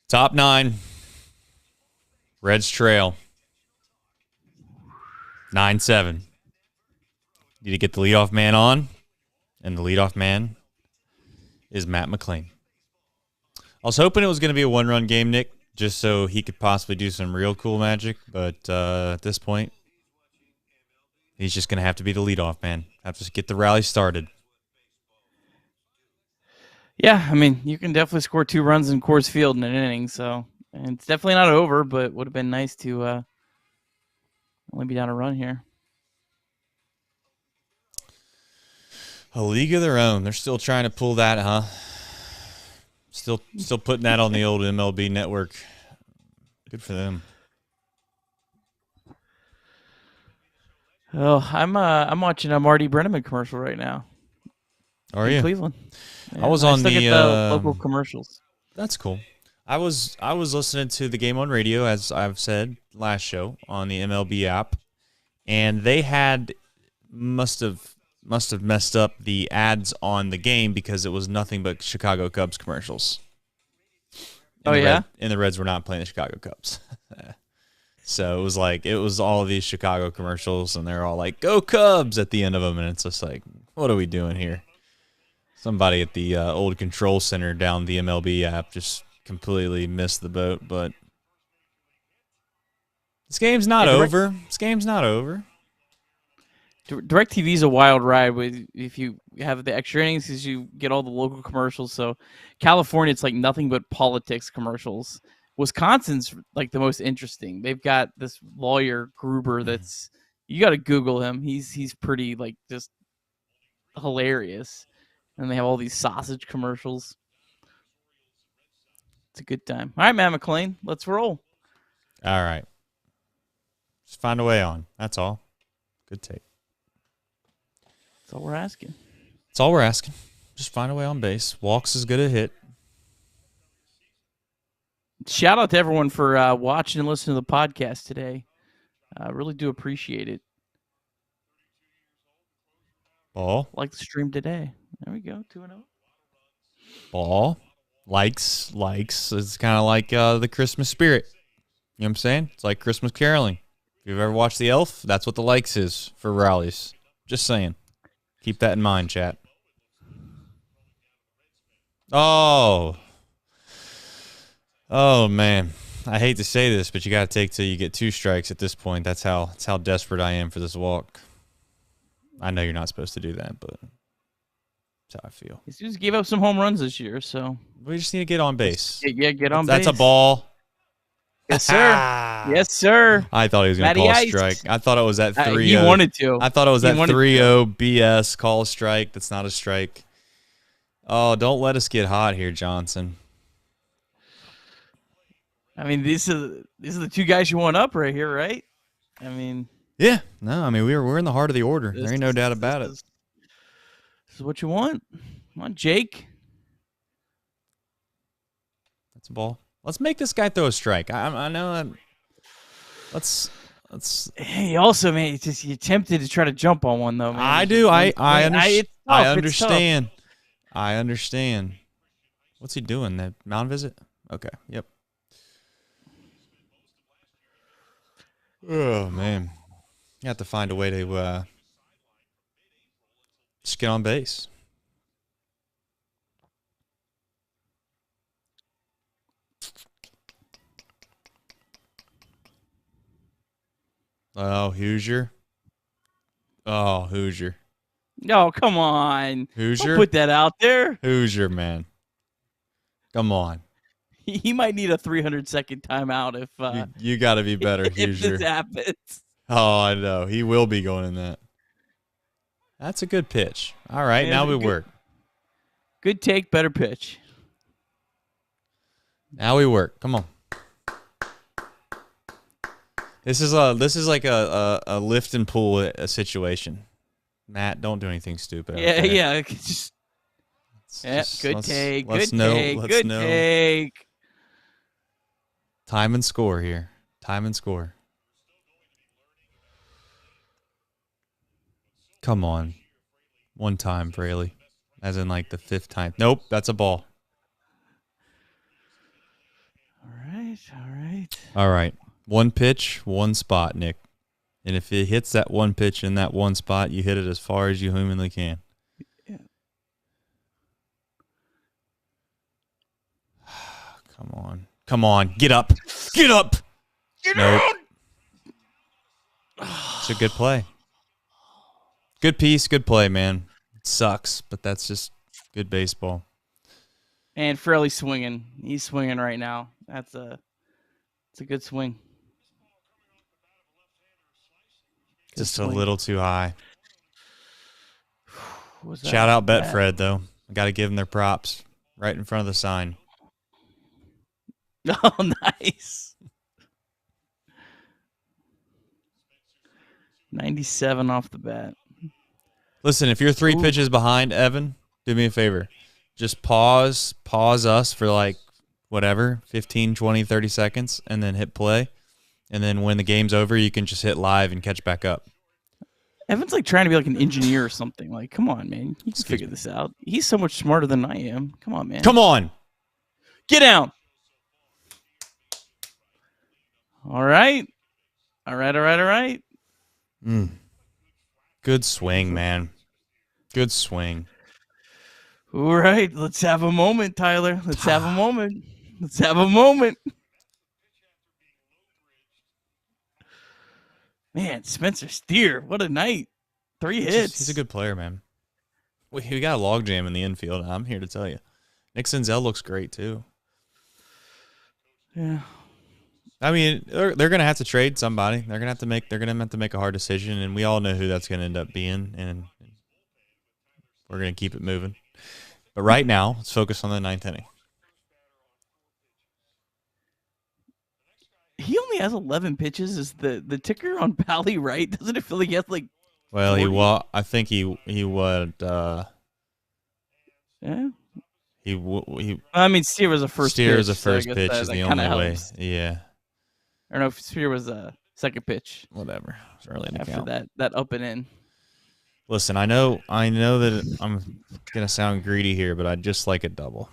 Top 9. Reds trail. 9-7. Need to get the leadoff man on, and the leadoff man is Matt McLain. I was hoping it was going to be a one-run game, Nick, just so he could possibly do some real cool magic, but at this point, he's just going to have to be the leadoff man. Have to get the rally started. Yeah, I mean, you can definitely score 2 runs in Coors Field in an inning, so and it's definitely not over, but would have been nice to only be down a run here. A league of their own. They're still trying to pull that, huh? Still putting that on the old MLB network. Good for them. Oh, I'm watching a Marty Brennaman commercial right now. Are in you? Cleveland? Yeah, I was I on still the get the local commercials. That's cool. I was listening to the game on radio, as I've said last show, on the MLB app, and they must have messed up the ads on the game because it was nothing but Chicago Cubs commercials. And the Reds were not playing the Chicago Cubs. So it was all of these Chicago commercials, and they're all like, "Go Cubs" at the end of them, and it's just like, what are we doing here? Somebody at the old control center down the MLB app just completely missed the boat, but this game's not over. This game's not over. DirecTV is a wild ride if you have the extra innings because you get all the local commercials. So California, it's like nothing but politics commercials. Wisconsin's like the most interesting. They've got this lawyer Gruber that's you got to Google him. He's pretty like just hilarious, and they have all these sausage commercials. It's a good time. All right, Matt McLain, let's roll. All right, just find a way on. That's all. Good take. That's all we're asking. That's all we're asking. Just find a way on base. Walks is good a hit. Shout out to everyone for watching and listening to the podcast today. I really do appreciate it. Ball. Like the stream today. There we go. 2-0. Ball. Likes. It's kind of like the Christmas spirit. You know what I'm saying? It's like Christmas caroling. If you've ever watched The Elf, that's what the likes is for rallies. Just saying. Keep that in mind, chat. Oh, man. I hate to say this, but you got to take till you get 2 strikes at this point. That's how desperate I am for this walk. I know you're not supposed to do that, but that's how I feel. He just gave up some home runs this year, so we just need to get on base. Yeah, get on base. That's a ball. Yes, sir. Yes, sir. I thought he was going to call a strike. I thought it was that 3-0. He wanted to. I thought it was that 3-0 BS call a strike. That's not a strike. Oh, don't let us get hot here, Johnson. I mean, these are the 2 guys you want up right here, right? I mean, yeah. No, I mean we're in the heart of the order. There ain't no doubt about it. This is what you want. Come on, Jake. That's a ball. Let's make this guy throw a strike. I know that. Let's. Hey, also, man, you're tempted to try to jump on one though. Man. I do. I understand. I understand. What's he doing? That mound visit? Okay. Yep. Oh man, you have to find a way to just get on base. Oh, Hoosier. Oh, Hoosier. No, come on. Hoosier? Don't put that out there. Hoosier, man. Come on. He might need a 300-second timeout if you got to be better, Hoosier. If this happens. Oh, I know. He will be going in that. That's a good pitch. All right, now we work. Good take, better pitch. Now we work. Come on. This is like a lift and pull situation. Matt, don't do anything stupid. Yeah, okay? yeah. Good take. Good take. Time and score here. Time and score. Come on. One time, Fraley. As in like the 5th time. Nope, that's a ball. All right. One pitch, one spot, Nick. And if it hits that one pitch in that one spot, you hit it as far as you humanly can. Yeah. Come on. Come on. Get up. Get up. Nope. It's a good play. Good piece, good play, man. It sucks, but that's just good baseball. And Fraley's swinging. He's swinging right now. It's a good swing. Just a little too high. Shout out Betfred, though. I got to give them their props right in front of the sign. Oh, nice. 97 off the bat. Listen, if you're 3 pitches behind, Evan, do me a favor. Just pause us for like whatever, 15, 20, 30 seconds, and then hit play. And then when the game's over, you can just hit live and catch back up. Evan's like trying to be like an engineer or something. Like, come on, man. You can figure this out. He's so much smarter than I am. Come on, man. Come on. Get down. All right. All right. Good swing, man. Good swing. All right. Let's have a moment, Tyler. Let's have a moment. Let's have a moment. Man, Spencer Steer, what a night. 3 hits. He's a good player, man. We got a logjam in the infield. I'm here to tell you. Nick Senzel looks great, too. Yeah. I mean, they're going to have to trade somebody. They're going to have to make a hard decision, and we all know who that's going to end up being, and we're going to keep it moving. But right now, let's focus on the 9th inning. He only has 11 pitches. Is the ticker on Pally right? Doesn't it feel like he has like? Well, I think he would. Yeah. He. I mean, Steer was a first. Steer pitch, is a first pitch. That Is the only way. Helps. Yeah. I don't know if Steer was a second pitch. Whatever. It's early in the after count. that up and in. Listen, I know that I'm gonna sound greedy here, but I'd just like a double.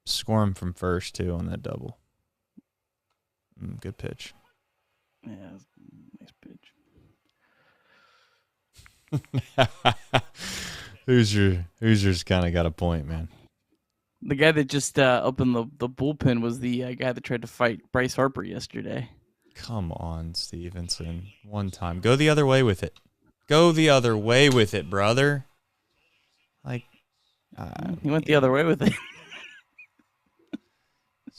Score him from first too on that double. Good pitch. Yeah, nice pitch. Hoosiers kind of got a point, man. The guy that just opened the bullpen was the guy that tried to fight Bryce Harper yesterday. Come on, Stevenson. One time. Go the other way with it. Go the other way with it, brother. Like, he went the other way with it.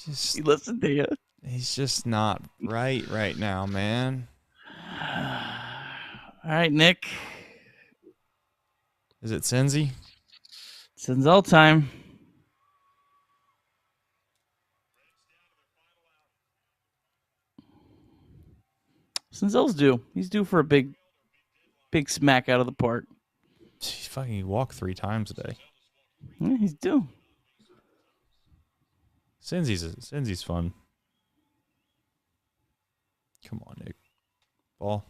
He listened to you. He's just not right now, man. All right, Nick. Is it Senzi? Senzel time. Senzel's due. He's due for a big smack out of the park. He's fucking walked 3 times today. Yeah, he's due. Senzi's fun. Come on, Nick. Ball.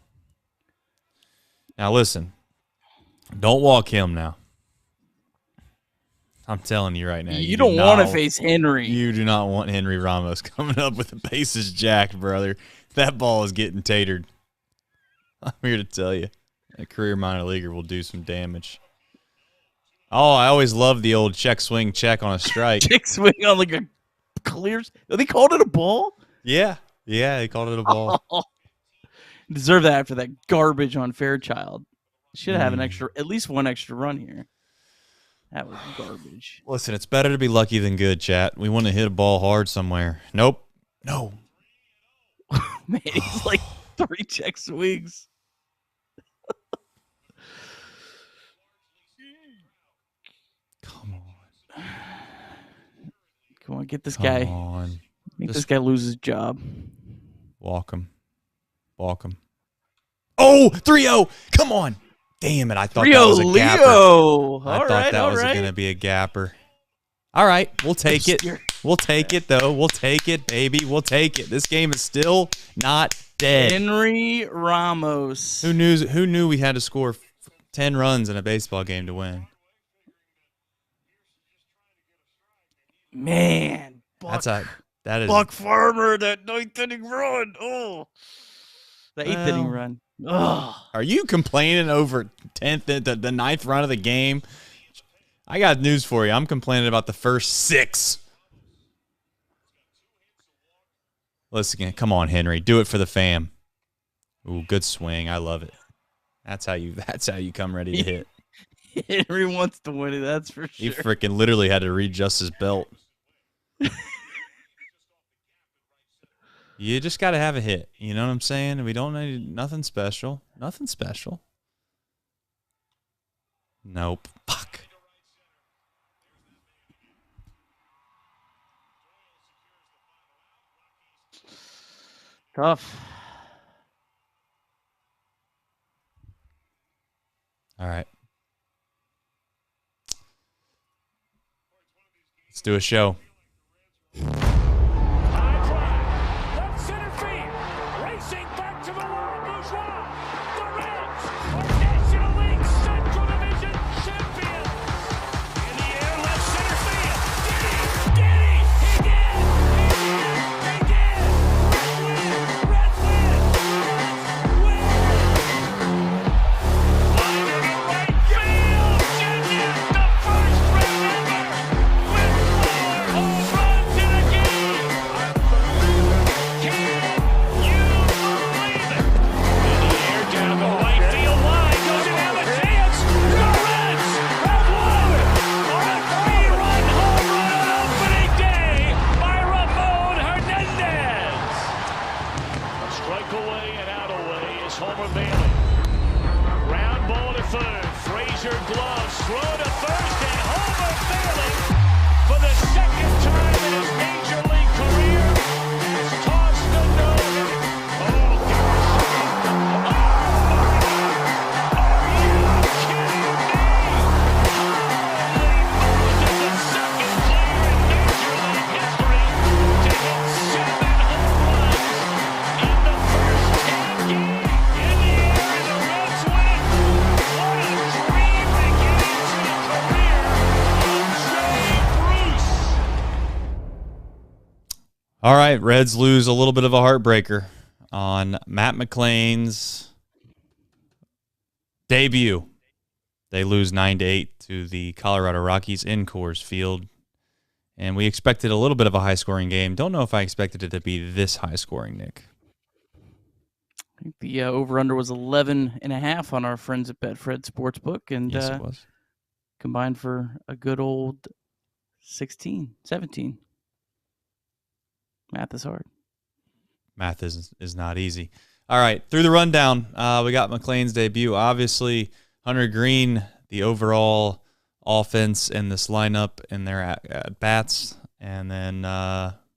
Now listen. Don't walk him now. I'm telling you right now. You don't want to face Henry. You do not want Henry Ramos coming up with the bases jacked, brother. That ball is getting tatered. I'm here to tell you. A career minor leaguer will do some damage. Oh, I always love the old check swing check on a strike. Check swing on like a clear. They called it a ball? Yeah, they called it a ball. Oh, deserve that after that garbage on Fairchild. Should have at least one extra run here. That was garbage. Listen, it's better to be lucky than good, chat. We want to hit a ball hard somewhere. Nope. No. Man, he's like 3 check swings. Come on, get this guy. Come on. Make this guy lose his job. Walk him. Oh, 3-0. Come on. Damn it. I thought that was a gapper. I thought that was going to be a gapper. All right. We'll take it. We'll take it, though. We'll take it, baby. We'll take it. This game is still not dead. Henry Ramos. Who knew we had to score 10 runs in a baseball game to win? Man. That's a That is Buck Farmer, that ninth inning run. Oh, the eighth inning run. Oh, are you complaining over 10th, the ninth run of the game? I got news for you. I'm complaining about the first 6. Listen, come on, Henry. Do it for the fam. Ooh, good swing. I love it. That's how you come ready to hit. Henry wants to win it, that's for sure. He freaking literally had to readjust his belt. You just got to have a hit. You know what I'm saying? We don't need nothing special. Nothing special. Nope. Fuck. Tough. All right. Let's do a show. All right, Reds lose a little bit of a heartbreaker on Matt McLain's debut. They lose 9-8 to the Colorado Rockies in Coors Field. And we expected a little bit of a high-scoring game. Don't know if I expected it to be this high-scoring, Nick. I think the over-under was 11.5 on our friends at Betfred Sportsbook. And yes, it was. Combined for a good old 17. Math is hard. Math is not easy. All right, through the rundown, we got McLain's debut. Obviously, Hunter Green, the overall offense in this lineup and their at-bats. And then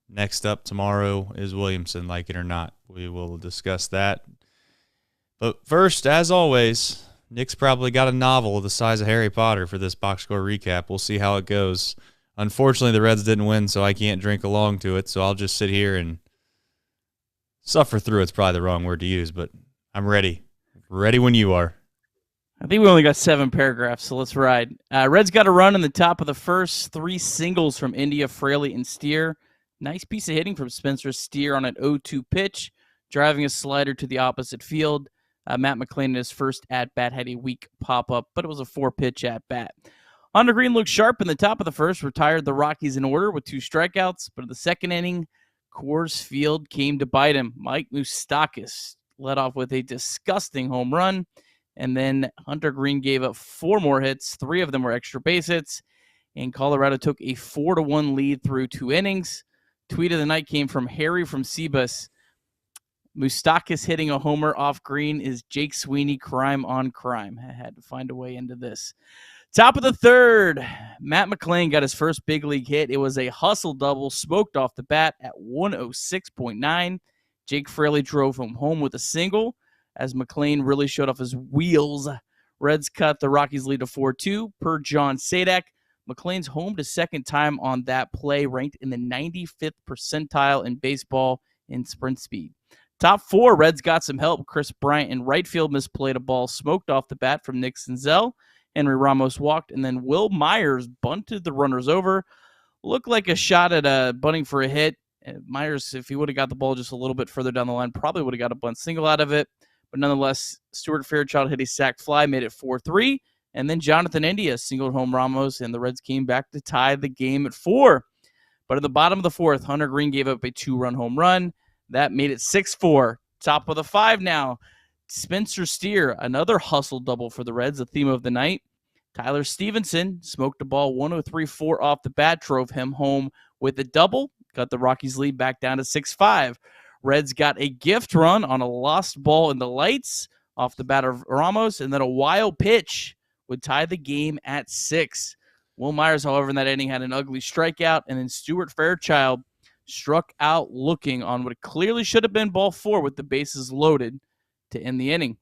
next up tomorrow is Williamson, like it or not. We will discuss that. But first, as always, Nick's probably got a novel the size of Harry Potter for this box score recap. We'll see how it goes. Unfortunately, the Reds didn't win, so I can't drink along to it. So I'll just sit here and suffer through. It's probably the wrong word to use, but I'm ready. Ready when you are. I think we only got 7 paragraphs, so let's ride. Reds got a run in the top of the first. 3 singles from India, Fraley, and Steer. Nice piece of hitting from Spencer Steer on an 0-2 pitch, driving a slider to the opposite field. Matt McLain in his first at-bat had a weak pop-up, but it was a 4-pitch at-bat. Hunter Green looked sharp in the top of the first, retired the Rockies in order with 2 strikeouts, but in the second inning, Coors Field came to bite him. Mike Moustakas led off with a disgusting home run, and then Hunter Green gave up 4 more hits. 3 of them were extra base hits, and Colorado took a 4-1 lead through 2 innings. Tweet of the night came from Harry from Cebus. Moustakas hitting a homer off Green is Jake Sweeney crime on crime. I had to find a way into this. Top of the third, Matt McLain got his first big league hit. It was a hustle double, smoked off the bat at 106.9. Jake Fraley drove him home with a single as McLain really showed off his wheels. Reds cut the Rockies lead to 4-2 per John Sadak. McLain's home to second time on that play, ranked in the 95th percentile in baseball in sprint speed. Top 4, Reds got some help. Chris Bryant in right field misplayed a ball, smoked off the bat from Nick Senzel. Henry Ramos walked, and then Will Myers bunted the runners over. Looked like a shot at bunting for a hit, Myers, if he would have got the ball just a little bit further down the line, probably would have got a bunt single out of it. But nonetheless, Stuart Fairchild hit a sac fly, made it 4-3. And then Jonathan India singled home Ramos, and the Reds came back to tie the game at 4. But at the bottom of the 4th, Hunter Green gave up a 2-run home run. That made it 6-4. Top of the 5 now. Spencer Steer, another hustle double for the Reds, the theme of the night. Tyler Stevenson smoked the ball 103-4 off the bat, drove him home with a double, got the Rockies lead back down to 6-5. Reds got a gift run on a lost ball in the lights off the bat of Ramos, and then a wild pitch would tie the game at 6. Will Myers, however, in that inning had an ugly strikeout, and then Stuart Fairchild struck out looking on what clearly should have been ball 4 with the bases loaded to end the inning.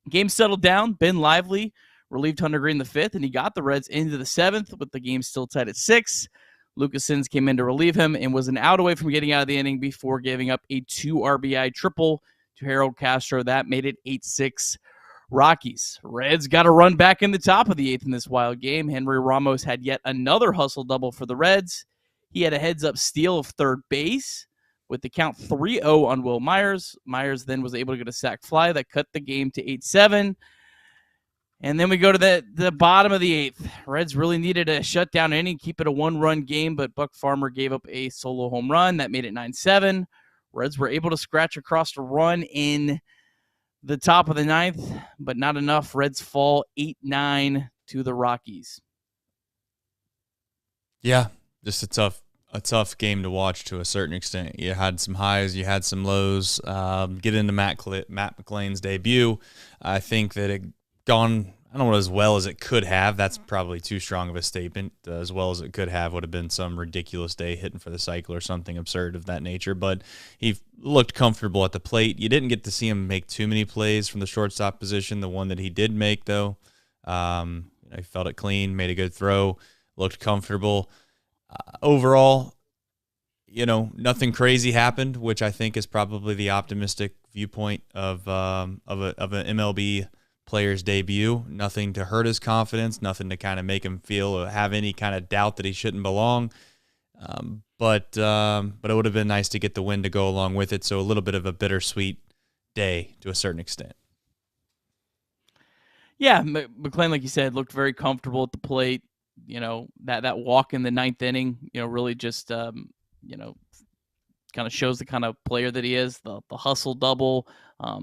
Game settled down. Ben Lively relieved Hunter Green the 5th, and he got the Reds into the 7th, with the game still tied at 6. Lucas Sims came in to relieve him and was an out away from getting out of the inning before giving up a 2 RBI triple to Harold Castro. That made it 8-6 Rockies. Reds got a run back in the top of the 8th in this wild game. Henry Ramos had yet another hustle double for the Reds. He had a heads-up steal of third base with the count 3-0 on Will Myers. Myers then was able to get a sac fly that cut the game to 8-7. And then we go to the bottom of the 8th. Reds really needed a shutdown inning, keep it a 1-run game, but Buck Farmer gave up a solo home run. That made it 9-7. Reds were able to scratch across a run in the top of the 9th, but not enough. Reds fall 8-9 to the Rockies. Yeah, just a tough game to watch to a certain extent. You had some highs, you had some lows. Get into Matt McLain's debut. I think that it gone, I don't know, as well as it could have. That's probably too strong of a statement. As well as it could have would have been some ridiculous day hitting for the cycle or something absurd of that nature. But he looked comfortable at the plate. You didn't get to see him make too many plays from the shortstop position. The one that he did make, though, he felt it clean, made a good throw, looked comfortable. Overall, nothing crazy happened, which I think is probably the optimistic viewpoint of an MLB player's debut. Nothing to hurt his confidence, nothing to kind of make him feel or have any kind of doubt that he shouldn't belong. But it would have been nice to get the win to go along with it. So a little bit of a bittersweet day to a certain extent. Yeah, McLain, like you said, looked very comfortable at the plate. That walk in the 9th inning, really just, kind of shows the kind of player that he is. The hustle double,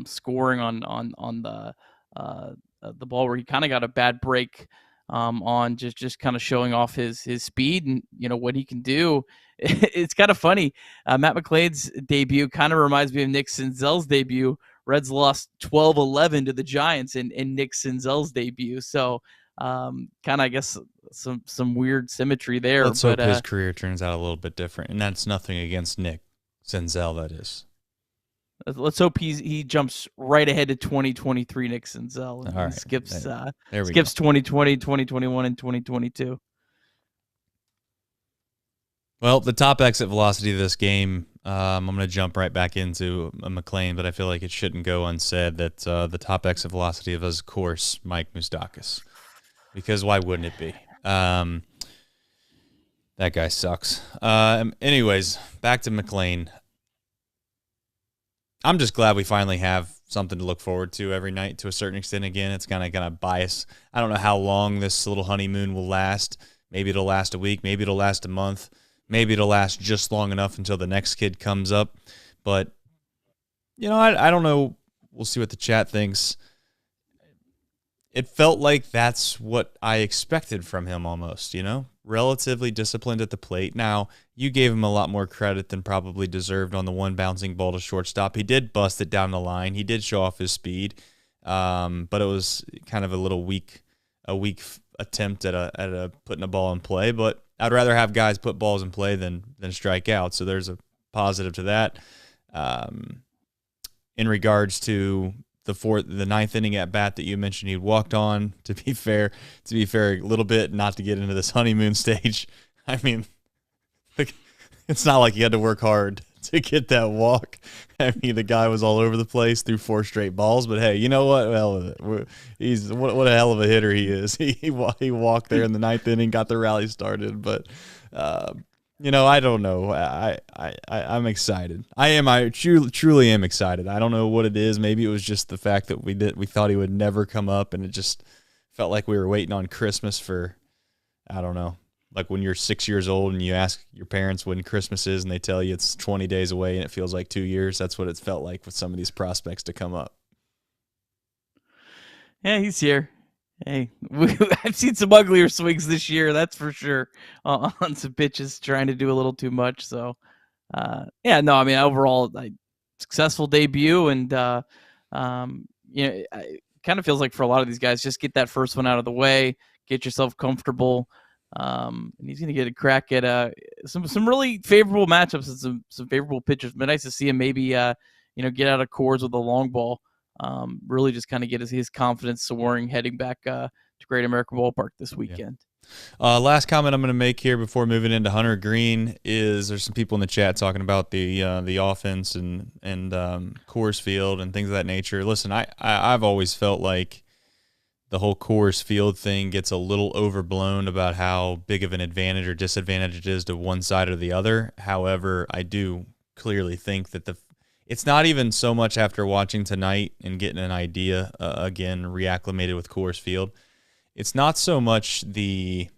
scoring on the ball where he kind of got a bad break on just kind of showing off his speed and what he can do. It's kind of funny. Matt McLain's debut kind of reminds me of Nick Senzel's debut. Reds lost 12-11 to the Giants in Nick Senzel's debut. So kind of, I guess, some weird symmetry there. Let's hope his career turns out a little bit different, and that's nothing against Nick Senzel, that is. Let's hope he jumps right ahead to 2023 Nick Senzel and right. skips 2020, 2021, and 2022. Well, the top exit velocity of this game, I'm going to jump right back into McLain, but I feel like it shouldn't go unsaid that the top exit velocity of, of course, Mike Moustakas. Because why wouldn't it be? That guy sucks. Anyways, back to McLain. I'm just glad we finally have something to look forward to every night to a certain extent. Again, it's kind of bias. I don't know how long this little honeymoon will last. Maybe it'll last a week. Maybe it'll last a month. Maybe it'll last just long enough until the next kid comes up. But, I don't know. We'll see what the chat thinks. It felt like that's what I expected from him almost, relatively disciplined at the plate. Now, you gave him a lot more credit than probably deserved on the one bouncing ball to shortstop. He did bust it down the line. He did show off his speed, but it was kind of a weak attempt at a putting a ball in play. But I'd rather have guys put balls in play than strike out. So there's a positive to that. In regards to the ninth inning at bat that you mentioned he walked on, to be fair a little bit, not to get into this honeymoon stage. I mean, it's not like he had to work hard to get that walk. I mean, the guy was all over the place through 4 straight balls, but hey, you know what? Well, he's what a hell of a hitter he is. He walked there in the 9th inning, got the rally started, but I don't know. I'm excited. I truly am excited. I don't know what it is. Maybe it was just the fact that we thought he would never come up, and it just felt like we were waiting on Christmas for, I don't know, like when you're 6 years old and you ask your parents when Christmas is, and they tell you it's 20 days away, and it feels like 2 years. That's what it's felt like with some of these prospects to come up. Yeah, he's here. Hey, I've seen some uglier swings this year, that's for sure, on some pitches trying to do a little too much. So, yeah, no, I mean, overall, successful debut, and it kind of feels like for a lot of these guys, just get that first one out of the way, get yourself comfortable, and he's going to get a crack at some really favorable matchups and some favorable pitchers. But nice to see him maybe get out of Coors with a long ball. Really just kind of get his confidence soaring heading back to Great American Ballpark this weekend. Yeah. Last comment I'm going to make here before moving into Hunter Green is there's some people in the chat talking about the offense and Coors Field and things of that nature. Listen, I've always felt like the whole Coors Field thing gets a little overblown about how big of an advantage or disadvantage it is to one side or the other. However, I do clearly think that it's not even so much after watching tonight and getting an idea, again, reacclimated with Coors Field. It's not so much the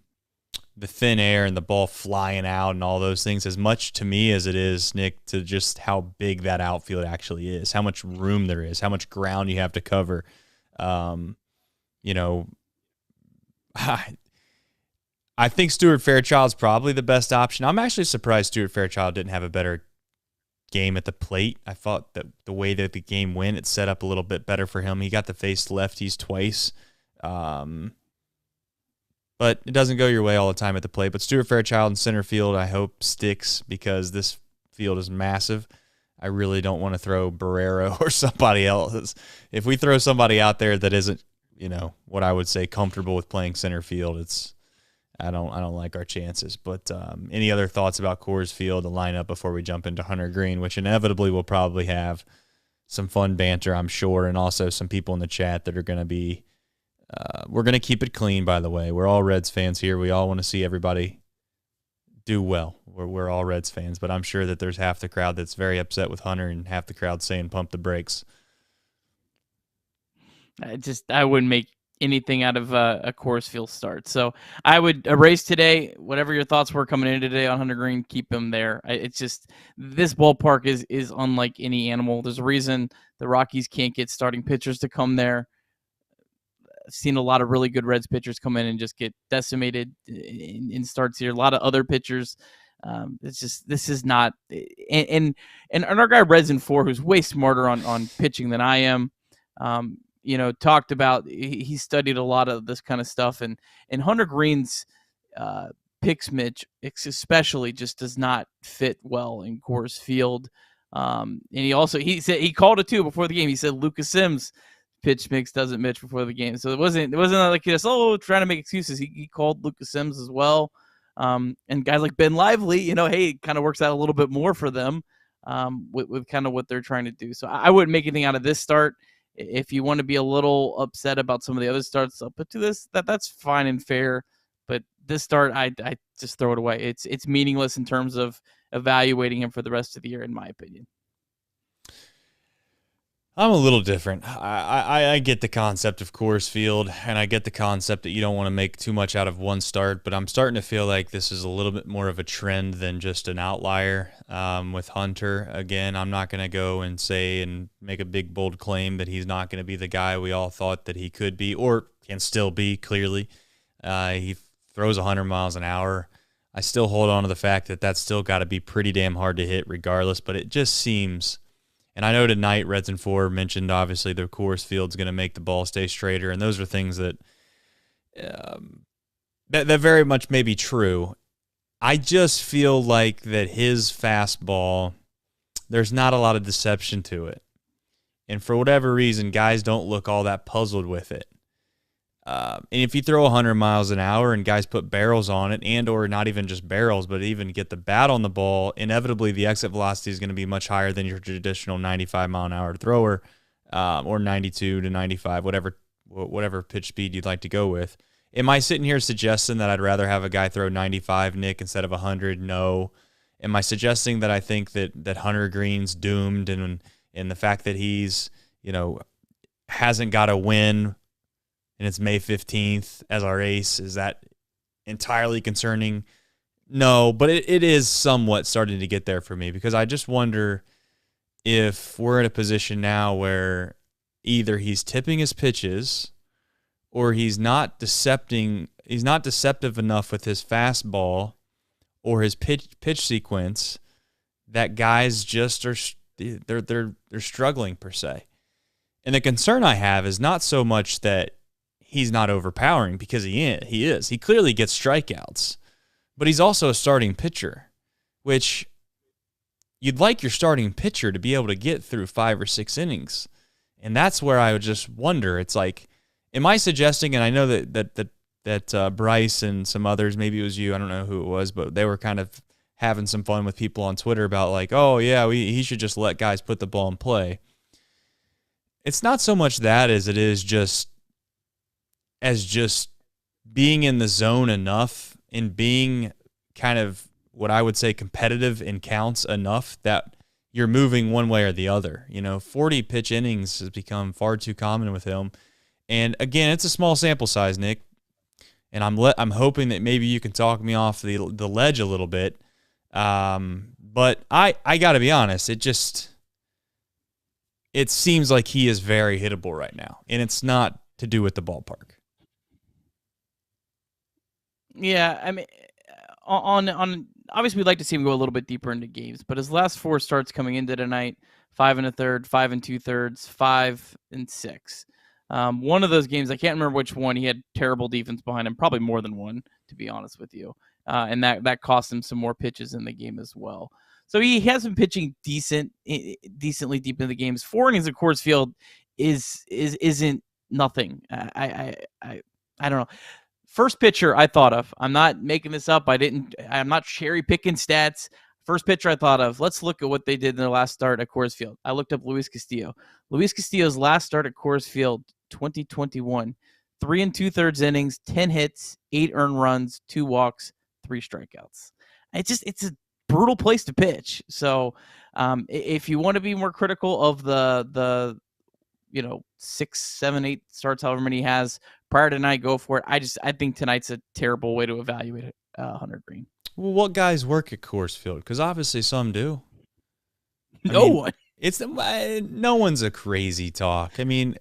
thin air and the ball flying out and all those things as much to me as it is, Nick, to just how big that outfield actually is, how much room there is, how much ground you have to cover. I think Stuart Fairchild's probably the best option. I'm actually surprised Stuart Fairchild didn't have a better game at the plate. I thought that the way that the game went, it set up a little bit better for him. He got to face lefties twice, but it doesn't go your way all the time at the plate. But Stuart Fairchild in center field, I hope sticks because this field is massive. I really don't want to throw Barrero or somebody else. If we throw somebody out there that isn't, what I would say comfortable with playing center field, I don't like our chances. But any other thoughts about Coors Field, the lineup, before we jump into Hunter Green, which inevitably will probably have some fun banter, I'm sure, and also some people in the chat that are going to be we're going to keep it clean, by the way. We're all Reds fans here. We all want to see everybody do well. We're all Reds fans, but I'm sure that there's half the crowd that's very upset with Hunter and half the crowd saying pump the brakes. I wouldn't make anything out of a Coors Field start. So I would erase today. Whatever your thoughts were coming in today on Hunter Green, keep him there. It's just this ballpark is unlike any animal. There's a reason the Rockies can't get starting pitchers to come there. I've seen a lot of really good Reds pitchers come in and just get decimated in starts here. A lot of other pitchers. This is not. And our guy Reds in 4, who's way smarter on pitching than I am. Talked about he studied a lot of this kind of stuff, and Hunter Green's pitch mix especially just does not fit well in Coors Field. And he said he called it too before the game. He said Lucas Sims' pitch mix doesn't match before the game, so it wasn't like just trying to make excuses. He called Lucas Sims as well, and guys like Ben Lively, hey, it kind of works out a little bit more for them with kind of what they're trying to do. So I wouldn't make anything out of this start. If you want to be a little upset about some of the other starts up to this, that's fine and fair. But this start, I just throw it away. It's meaningless in terms of evaluating him for the rest of the year, in my opinion. I'm a little different. I get the concept of Coors Field, and I get the concept that you don't want to make too much out of one start, but I'm starting to feel like this is a little bit more of a trend than just an outlier with Hunter. Again, I'm not going to go and say and make a big, bold claim that he's not going to be the guy we all thought that he could be or can still be, clearly. He throws 100 miles an hour. I still hold on to the fact that that's still got to be pretty damn hard to hit regardless, but it just seems... And I know tonight Reds in 4 mentioned obviously the Coors Field's going to make the ball stay straighter, and those are things that that very much may be true. I just feel like that his fastball, there's not a lot of deception to it. And for whatever reason, guys don't look all that puzzled with it. And if you throw 100 miles an hour and guys put barrels on it, and or not even just barrels, but even get the bat on the ball, inevitably the exit velocity is going to be much higher than your traditional 95-mile-an-hour thrower, or 92 to 95, whatever pitch speed you'd like to go with. Am I sitting here suggesting that I'd rather have a guy throw 95, Nick, instead of 100? No. Am I suggesting that I think that Hunter Green's doomed and the fact that he's, hasn't got a win and it's May 15th as our ace, is that entirely concerning? No, but it is somewhat starting to get there for me, because I just wonder if we're in a position now where either he's tipping his pitches or he's not deceptive enough with his fastball or his pitch sequence that guys just are they're struggling per se. And the concern I have is not so much that he's not overpowering, because he is. He clearly gets strikeouts, but he's also a starting pitcher, which you'd like your starting pitcher to be able to get through 5 or 6 innings. And that's where I would just wonder. It's like, am I suggesting, and I know that Bryce and some others, maybe it was you, I don't know who it was, but they were kind of having some fun with people on Twitter about like, oh yeah, he should just let guys put the ball in play. It's not so much that as it is just being in the zone enough and being kind of what I would say competitive in counts enough that you're moving one way or the other. 40 pitch innings has become far too common with him. And again, it's a small sample size, Nick. And I'm hoping that maybe you can talk me off the ledge a little bit. But I got to be honest, it seems like he is very hittable right now, and it's not to do with the ballpark. Yeah, I mean, on obviously we'd like to see him go a little bit deeper into games, but his last 4 starts coming into tonight, 5 1/3, 5 2/3, 5 6. One of those games, I can't remember which one, he had terrible defense behind him, probably more than one, to be honest with you. And that cost him some more pitches in the game as well. So he has been pitching decently deep in the games. 4 innings at Coors Field isn't nothing. I don't know. First pitcher I thought of, I'm not making this up. I'm not cherry picking stats. First pitcher I thought of, let's look at what they did in their last start at Coors Field. I looked up Luis Castillo. Luis Castillo's last start at Coors Field, 2021, 3 2/3 innings, 10 hits, 8 earned runs, 2 walks, 3 strikeouts. It's a brutal place to pitch. So if you want to be more critical of the 6, 7, 8 starts, however many he has prior to tonight, go for it. I think tonight's a terrible way to evaluate Hunter Green. Well, what guys work at Coors Field? Because obviously some do. No one. No one's a crazy talk. I mean,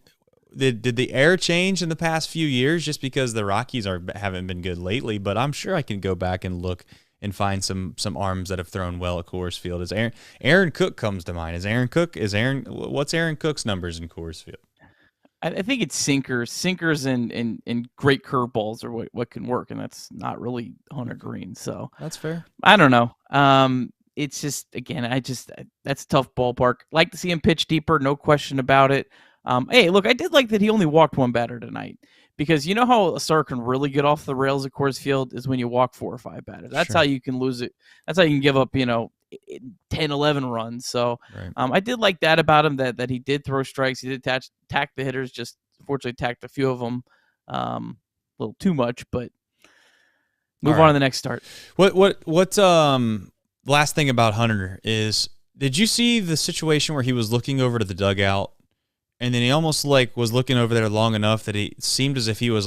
did the air change in the past few years just because the Rockies haven't been good lately? But I'm sure I can go back and look and find some arms that have thrown well at Coors Field. Aaron Cook comes to mind. What's Aaron Cook's numbers in Coors Field? I think it's sinkers and great curveballs are what can work, and that's not really Hunter Green. So that's fair. I don't know. It's just, again, that's a tough ballpark. Like to see him pitch deeper, no question about it. Hey, look, I did like that he only walked 1 batter tonight, because you know how a start can really get off the rails at Coors Field is when you walk 4 or 5 batters. That's how you can lose it. That's how you can give up 10, 11 runs. So right. I did like that about him, that he did throw strikes. He did attack the hitters, just fortunately attacked a few of them a little too much, but move on to the next start. What last thing about Hunter is, did you see the situation where he was looking over to the dugout and then he almost was looking over there long enough that it seemed as if he was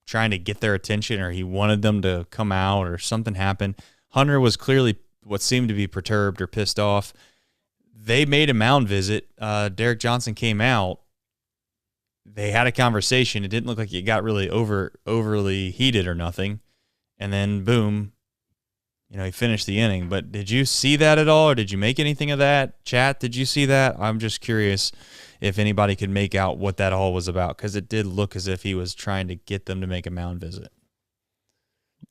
trying to get their attention, or he wanted them to come out, or something happened? Hunter was clearly what seemed to be perturbed or pissed off. They made a mound visit. Derek Johnson came out. They had a conversation. It didn't look like it got really overly heated or nothing. And then, boom, he finished the inning. But did you see that at all, or did you make anything of that? Chat, did you see that? I'm just curious if anybody could make out what that all was about, because it did look as if he was trying to get them to make a mound visit.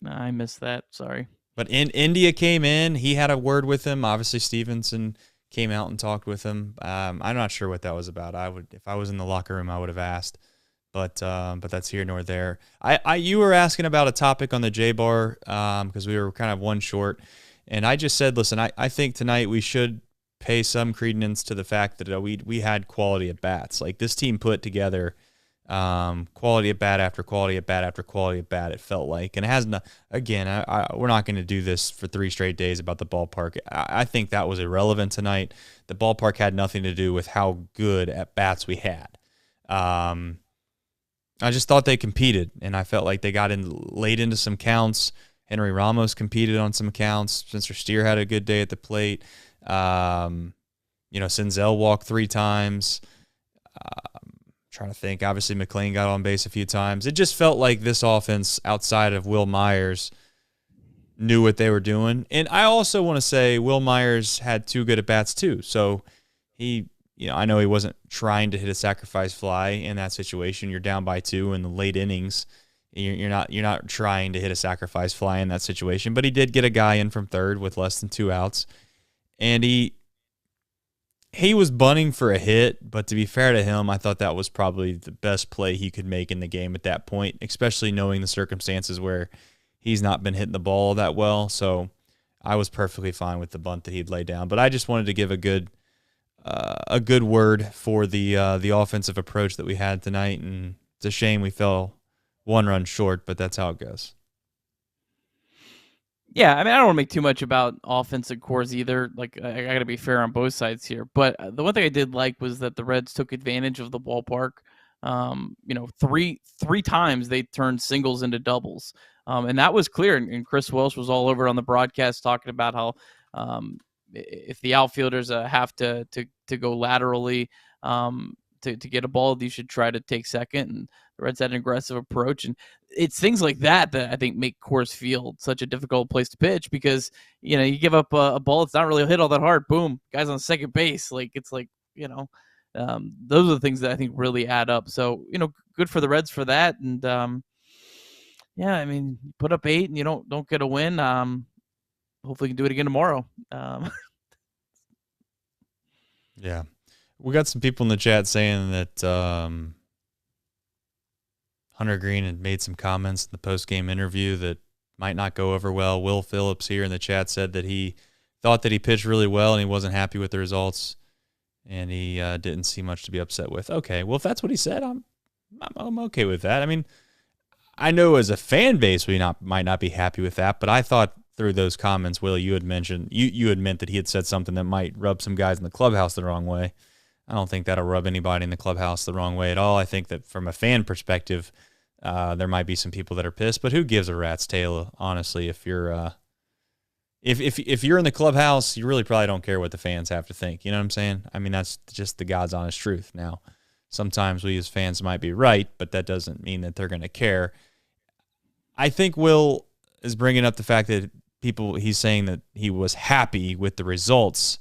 I missed that. Sorry. But India came in. He had a word with him. Obviously, Stevenson came out and talked with him. I'm not sure what that was about. If I was in the locker room, I would have asked. But that's here nor there. You were asking about a topic on the J-Bar because we were kind of one short. And I just said, listen, I think tonight we should pay some credence to the fact that we had quality at bats. Like, this team put together Quality at bat after quality at bat after quality at bat, it felt like. And it has not, again, we're not going to do this for 3 straight days about the ballpark. I think that was irrelevant tonight. The ballpark had nothing to do with how good at bats we had. I just thought they competed, and I felt like they got in late into some counts. Henry Ramos competed on some counts. Spencer Steer had a good day at the plate. Senzel walked 3 times. Trying to think. Obviously, McLain got on base a few times. It just felt like this offense, outside of Will Myers, knew what they were doing. And I also want to say Will Myers had 2 good at-bats too. So he, I know he wasn't trying to hit a sacrifice fly in that situation. You're down by 2 in the late innings. You're not trying to hit a sacrifice fly in that situation. But he did get a guy in from third with less than 2 outs. And he was bunting for a hit, but to be fair to him, I thought that was probably the best play he could make in the game at that point, especially knowing the circumstances where he's not been hitting the ball that well. So I was perfectly fine with the bunt that he'd laid down. But I just wanted to give a good word for the offensive approach that we had tonight, and it's a shame we fell 1 run short, but that's how it goes. Yeah, I mean, I don't want to make too much about offensive cores either. Like, I got to be fair on both sides here. But the one thing I did like was that the Reds took advantage of the ballpark. 3 times they turned singles into doubles, and that was clear. And Chris Welsh was all over it on the broadcast talking about how if the outfielders have to go laterally to get a ball, you should try to take second. And the Reds had an aggressive approach, and it's things like that I think make Coors Field such a difficult place to pitch, because you give up a ball, it's not really hit all that hard. Boom, guys on second base. Like, it's like, those are the things that I think really add up. So good for the Reds for that. And yeah, I mean, put up 8 and you don't get a win. Hopefully, you can do it again tomorrow. Yeah, we got some people in the chat saying that Hunter Green had made some comments in the post-game interview that might not go over well. Will Phillips here in the chat said that he thought that he pitched really well and he wasn't happy with the results, and he didn't see much to be upset with. Okay, well, if that's what he said, I'm okay with that. I mean, I know as a fan base we might not be happy with that, but I thought through those comments, Will, you had mentioned you had meant that he had said something that might rub some guys in the clubhouse the wrong way. I don't think that'll rub anybody in the clubhouse the wrong way at all. I think that from a fan perspective, there might be some people that are pissed, but who gives a rat's tail, honestly? If you're if you're in the clubhouse, you really probably don't care what the fans have to think. You know what I'm saying? I mean, that's just the God's honest truth. Now, sometimes we as fans might be right, but that doesn't mean that they're going to care. I think Will is bringing up the fact that he's saying that he was happy with the results.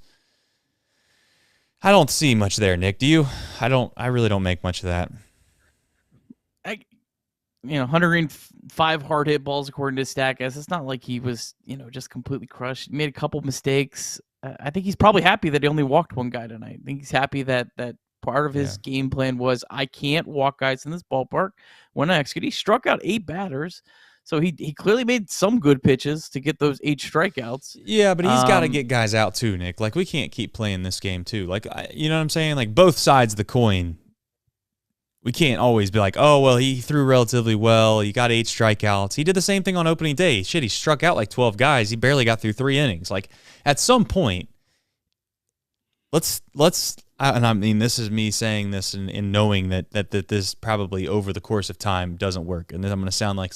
I don't see much there, Nick. Do you? I really don't make much of that. Hunter Green, 5 hard hit balls according to Statcast. It's not like he was, just completely crushed. He made a couple mistakes. I think he's probably happy that he only walked 1 guy tonight. I think he's happy that part of his game plan was, I can't walk guys in this ballpark. When I execute, he struck out 8 batters. So he clearly made some good pitches to get those 8 strikeouts. Yeah, but he's got to get guys out too, Nick. Like, we can't keep playing this game too. Like, you know what I'm saying? Like, both sides of the coin. We can't always be like, oh, well, he threw relatively well. He got 8 strikeouts. He did the same thing on opening day. Shit, he struck out like 12 guys. He barely got through 3 innings. Like, at some point, let's and I mean, this is me saying this and knowing that this probably over the course of time doesn't work. And then I'm going to sound like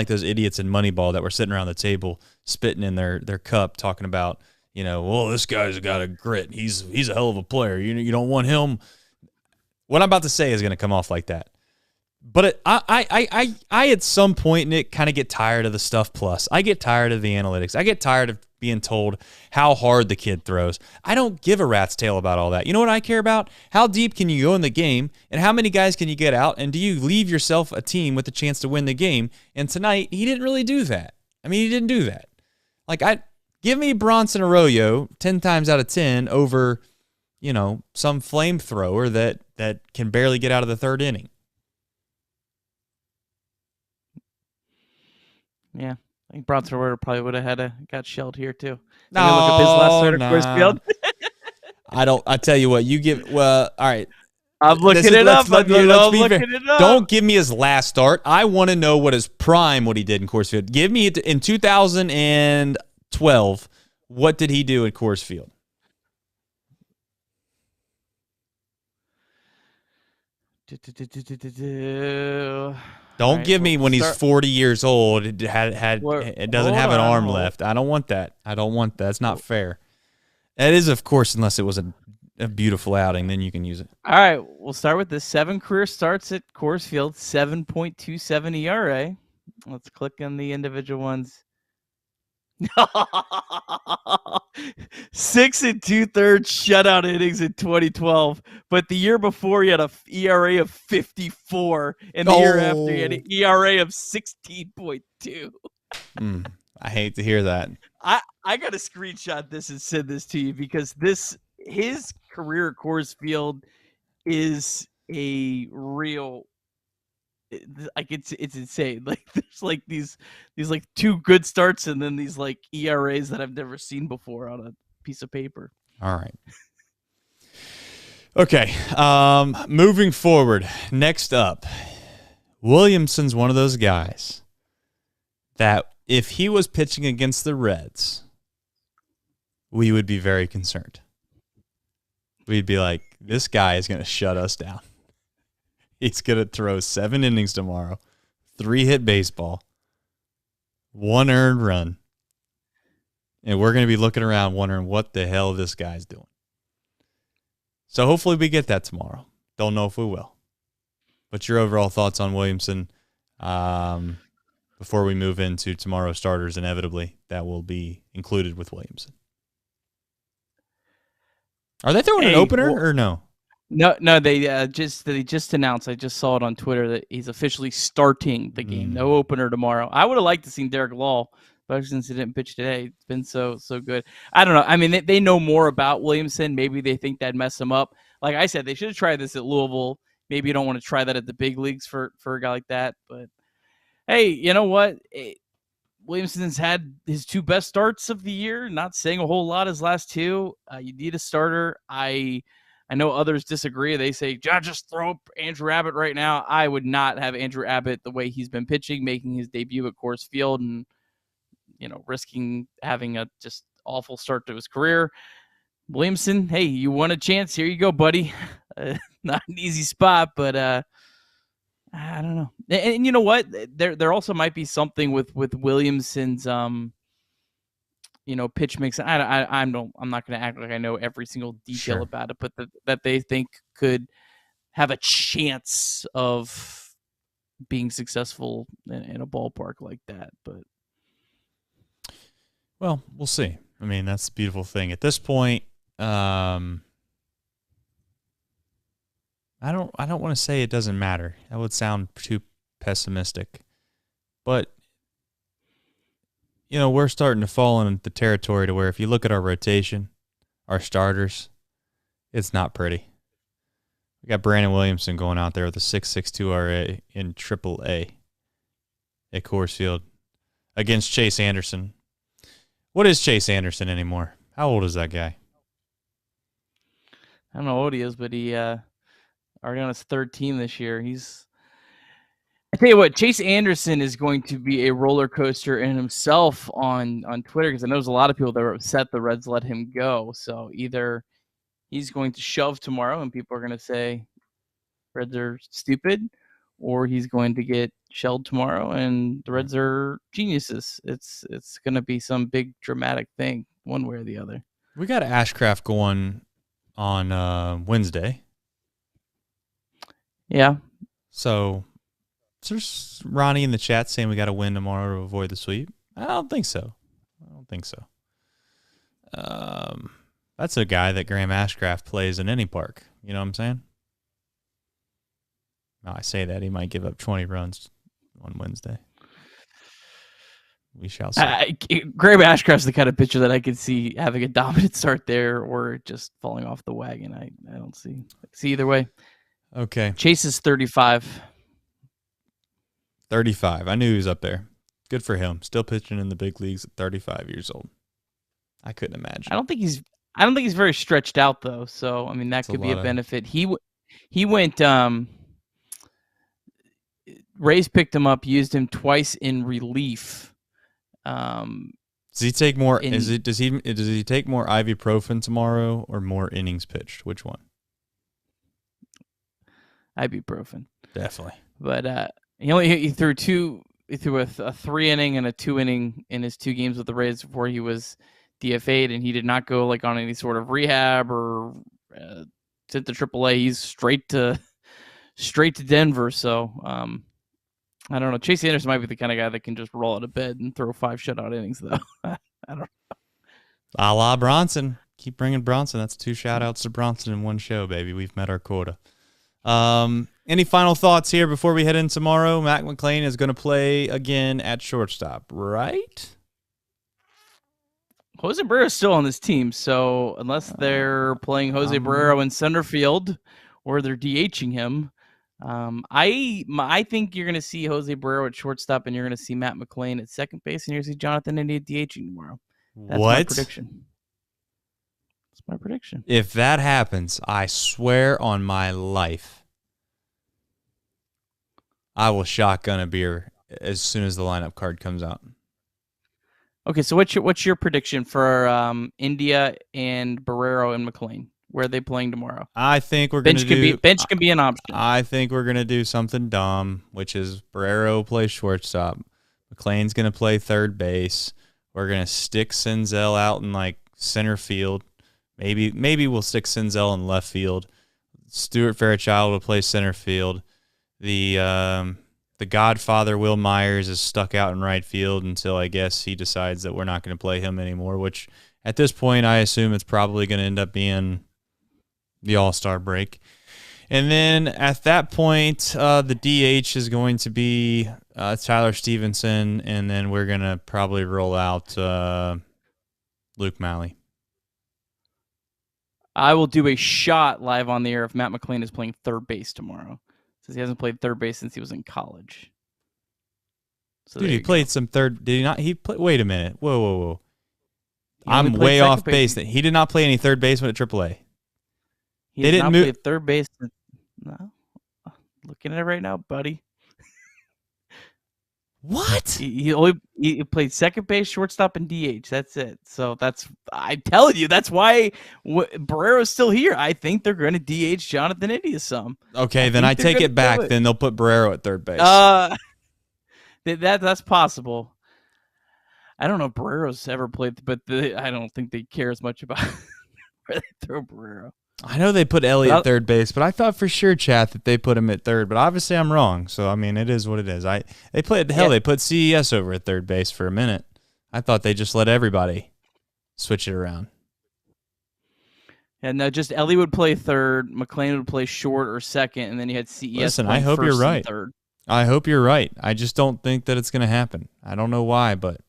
those idiots in Moneyball that were sitting around the table spitting in their cup talking about, well, this guy's got a grit. He's a hell of a player. You don't want him. What I'm about to say is going to come off like that. But I at some point, Nick, kind of get tired of the stuff plus. I get tired of the analytics. I get tired of being told how hard the kid throws. I don't give a rat's tail about all that. You know what I care about? How deep can you go in the game, and how many guys can you get out, and do you leave yourself a team with a chance to win the game? And tonight, he didn't really do that. I mean, he didn't do that. Like, give me Bronson Arroyo 10 times out of 10 over, some flamethrower that can barely get out of the 3rd inning. Yeah, I think Bronson Arroyo probably would have got shelled here too. No, look at his last start at Coors Field. I tell you what, all right. I'm looking it up. I'm looking it up. Don't give me his last start. I want to know what his prime, what he did in Coors Field. Give me it in 2012. What did he do at Coors Field? Don't give me when he's 40 years old. It doesn't have an arm left. I don't want that. It's not fair. That is, of course, unless it was a beautiful outing, then you can use it. All right, we'll start with the 7 career starts at Coors Field, 7.27 ERA. Let's click on the individual ones. 6 2/3 shutout innings in 2012, but the year before he had a ERA of 54, and the year after he had an ERA of 16.2. I hate to hear that. I got to screenshot this and send this to you because his career at Coors Field is a real, like it's insane. Like there's like these like 2 good starts and then these like ERAs that I've never seen before on a piece of paper. All right. Okay. Moving forward. Next up, Williamson's one of those guys that if he was pitching against the Reds, we would be very concerned. We'd be like, this guy is going to shut us down. He's going to throw 7 innings tomorrow, 3 hit baseball, 1 earned run. And we're going to be looking around wondering what the hell this guy's doing. So hopefully we get that tomorrow. Don't know if we will. But your overall thoughts on Williamson before we move into tomorrow's starters, inevitably, that will be included with Williamson. Are they throwing an opener or no? No, they just announced. I just saw it on Twitter that he's officially starting the game. No opener tomorrow. I would have liked to see Derek Law, especially since he didn't pitch today. It's been so good. I don't know. I mean, they know more about Williamson. Maybe they think that'd mess him up. Like I said, they should have tried this at Louisville. Maybe you don't want to try that at the big leagues for a guy like that. But hey, you know what? Williamson's had his 2 best starts of the year. Not saying a whole lot his last 2. You need a starter. I know others disagree. They say, just throw up Andrew Abbott right now. I would not have Andrew Abbott the way he's been pitching, making his debut at Coors Field and, risking having a just awful start to his career. Williamson, hey, you won a chance. Here you go, buddy. Not an easy spot, but I don't know. And you know what? There also might be something with Williamson's pitch mix. I'm not going to act like I know every single detail about it, but that they think could have a chance of being successful in a ballpark like that. But well, we'll see. I mean, that's the beautiful thing. At this point, I don't want to say it doesn't matter. That would sound too pessimistic. But we're starting to fall into the territory to where if you look at our rotation, our starters, it's not pretty. We got Brandon Williamson going out there with a 6.62 RA in AAA at Coors Field against Chase Anderson. What is Chase Anderson anymore? How old is that guy? I don't know how old he is, but he already on his 3rd team this year. I tell you what, Chase Anderson is going to be a roller coaster in himself on Twitter because I know there's a lot of people that are upset the Reds let him go. So either he's going to shove tomorrow and people are going to say Reds are stupid, or he's going to get shelled tomorrow and the Reds are geniuses. It's going to be some big dramatic thing one way or the other. We got Ashcraft going on Wednesday. Yeah. So there's Ronnie in the chat saying we got to win tomorrow to avoid the sweep. I don't think so. That's a guy that Graham Ashcraft plays in any park. You know what I'm saying? No, I say that. He might give up 20 runs on Wednesday. We shall see. Graham Ashcraft's the kind of pitcher that I could see having a dominant start there or just falling off the wagon. I don't see either way. Okay. Chase is 35. 35. I knew he was up there. Good for him. Still pitching in the big leagues at 35 years old. I couldn't imagine. I don't think he's very stretched out though. So I mean that could be a benefit. He He went. Rays picked him up, used him twice in relief. Does he take more? Does he take more ibuprofen tomorrow or more innings pitched? Which one? Ibuprofen, definitely. But he threw two. He threw a 3-inning and a 2-inning in his 2 games with the Reds before he was DFA'd, and he did not go like on any sort of rehab or sent to AAA. He's straight to Denver. So I don't know. Chase Anderson might be the kind of guy that can just roll out of bed and throw 5 shutout innings, though. I don't know. A la Bronson. Keep bringing Bronson. That's 2 shout-outs to Bronson in one show, baby. We've met our quota. Any final thoughts here before we head in tomorrow? Matt McLain is going to play again at shortstop, right? Jose Barrero is still on this team, so unless they're playing Jose Barrero in center field or they're DHing him, I think you're going to see Jose Barrero at shortstop, and you're going to see Matt McLain at second base, and you're going to see Jonathan India DHing tomorrow. That's my prediction. That's my prediction. If that happens, I swear on my life, I will shotgun a beer as soon as the lineup card comes out. Okay, so what's your prediction for India and Barrero and McLain? Where are they playing tomorrow? I think we're going to do... Bench can be an option. I think we're going to do something dumb, which is Barrero plays shortstop. McLain's going to play third base. We're going to stick Senzel out in like center field. Maybe we'll stick Senzel in left field. Stuart Fairchild will play center field. The Godfather, Will Myers, is stuck out in right field until I guess he decides that we're not going to play him anymore, which at this point I assume it's probably going to end up being the All-Star break. And then at that point, the DH is going to be Tyler Stevenson, and then we're going to probably roll out Luke Malley. I will do a shot live on the air if Matt McLain is playing third base tomorrow. Says he hasn't played third base since he was in college. So dude, he played some third. Did he not? Wait a minute. Whoa. I'm way off base. He did not play any third baseman at AAA. He did not play third base. No, looking at it right now, buddy. What? He played second base, shortstop, and DH. That's it. So I'm telling you, that's why Barrero's still here. I think they're going to DH Jonathan India some. Okay, then I take it back. Then they'll put Barrero at third base. That's possible. I don't know if Barrero's ever played, but I don't think they care as much about where they throw Barrero. I know they put Ellie at third base, but I thought for sure, Chat, that they put him at third. But obviously, I'm wrong. So I mean, it is what it is. They put CES over at third base for a minute. I thought they just let everybody switch it around. And no, just Ellie would play third, McLain would play short or second, and then you had CES. Listen, I hope you're right. Third. I hope you're right. I just don't think that it's going to happen. I don't know why, but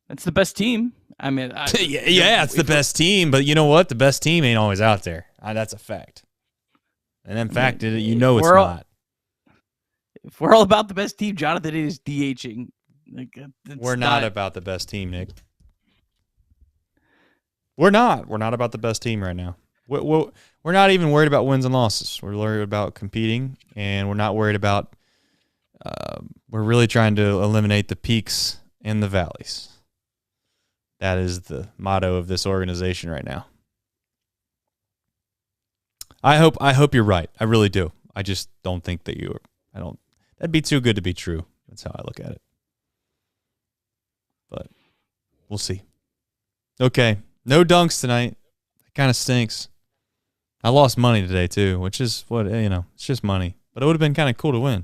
it's the best team. I mean, yeah, it's the best team, but you know what? The best team ain't always out there. That's a fact. And in fact, it's not. If we're all about the best team, Jonathan is DHing. We're not about the best team, Nick. We're not. We're not about the best team right now. We're not even worried about wins and losses. We're worried about competing, and we're not worried about we're really trying to eliminate the peaks and the valleys. That is the motto of this organization right now. I hope you're right. I really do. I just don't think that you are. That'd be too good to be true. That's how I look at it. But we'll see. Okay. No dunks tonight. That kind of stinks. I lost money today too, which is what, it's just money. But it would have been kind of cool to win.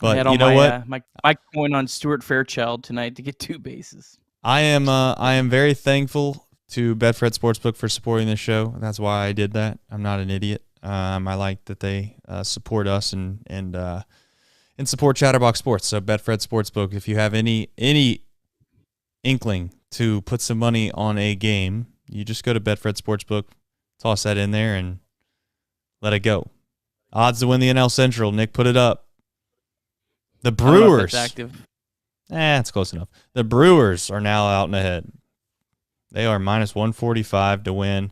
But you know what? My coin on Stuart Fairchild tonight to get 2 bases. I am very thankful to Betfred Sportsbook for supporting this show. That's why I did that. I'm not an idiot. I like that they support us and support Chatterbox Sports. So Betfred Sportsbook, if you have any inkling to put some money on a game, you just go to Betfred Sportsbook, toss that in there, and let it go. Odds to win the NL Central. Nick put it up. The Brewers. That's active. It's close enough. The Brewers are now out and ahead. They are minus 145 to win.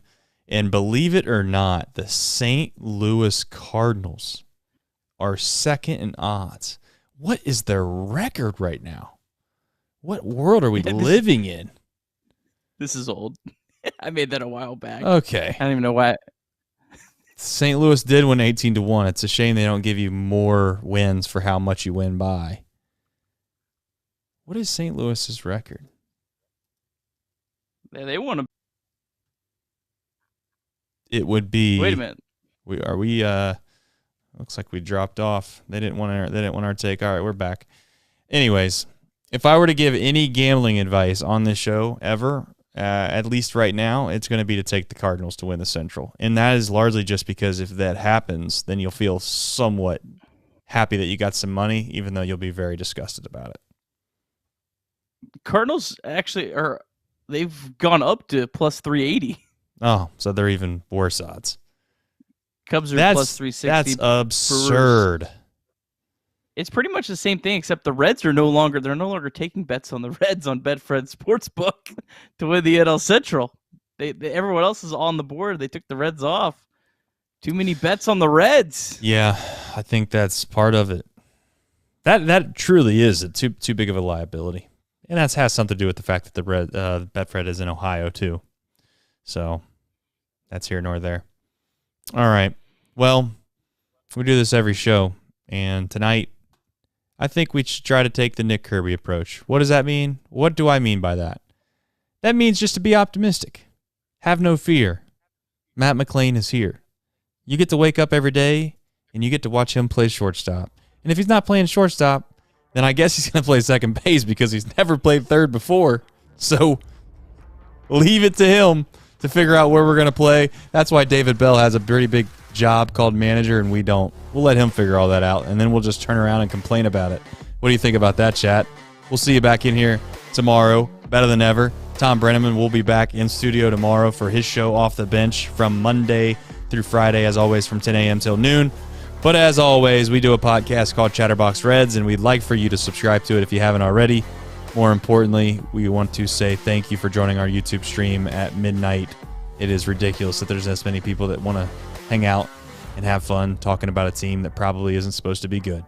And believe it or not, the St. Louis Cardinals are second in odds. What is their record right now? What world are we living in? This is old. I made that a while back. Okay. I don't even know why. St. Louis did win 18-1. It's a shame they don't give you more wins for how much you win by. What is St. Louis's record? They won a. It would be. Wait a minute. Looks like we dropped off. They didn't want our take. All right, we're back. Anyways, if I were to give any gambling advice on this show ever, at least right now, it's going to be to take the Cardinals to win the Central. And that is largely just because if that happens, then you'll feel somewhat happy that you got some money, even though you'll be very disgusted about it. Cardinals actually they've gone up to plus 380. Oh, so they're even worse odds. Cubs are plus 360. That's absurd. It's pretty much the same thing, except the Reds are no longer taking bets on the Reds on Betfred Sportsbook to win the NL Central. Everyone else is on the board. They took the Reds off. Too many bets on the Reds. Yeah, I think that's part of it. That truly is too big of a liability, and that has something to do with the fact that the Betfred is in Ohio too. So that's here nor there. All right. Well, we do this every show, and tonight I think we should try to take the Nick Kirby approach. What does that mean? What do I mean by that? That means just to be optimistic. Have no fear. Matt McLain is here. You get to wake up every day, and you get to watch him play shortstop. And if he's not playing shortstop, then I guess he's going to play second base because he's never played third before. So leave it to him to figure out where we're going to play. That's why David Bell has a pretty big job called manager, and we don't. We'll let him figure all that out, and then we'll just turn around and complain about it. What do you think about that, chat? We'll see you back in here tomorrow, better than ever. Thom Brennaman will be back in studio tomorrow for his show Off the Bench from Monday through Friday, as always, from 10 a.m. till noon. But as always, we do a podcast called Chatterbox Reds, and we'd like for you to subscribe to it if you haven't already. More importantly, we want to say thank you for joining our YouTube stream at midnight. It is ridiculous that there's this many people that want to hang out and have fun talking about a team that probably isn't supposed to be good.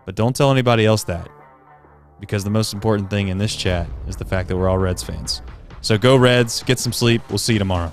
But don't tell anybody else that, because the most important thing in this chat is the fact that we're all Reds fans. So go Reds, get some sleep. We'll see you tomorrow.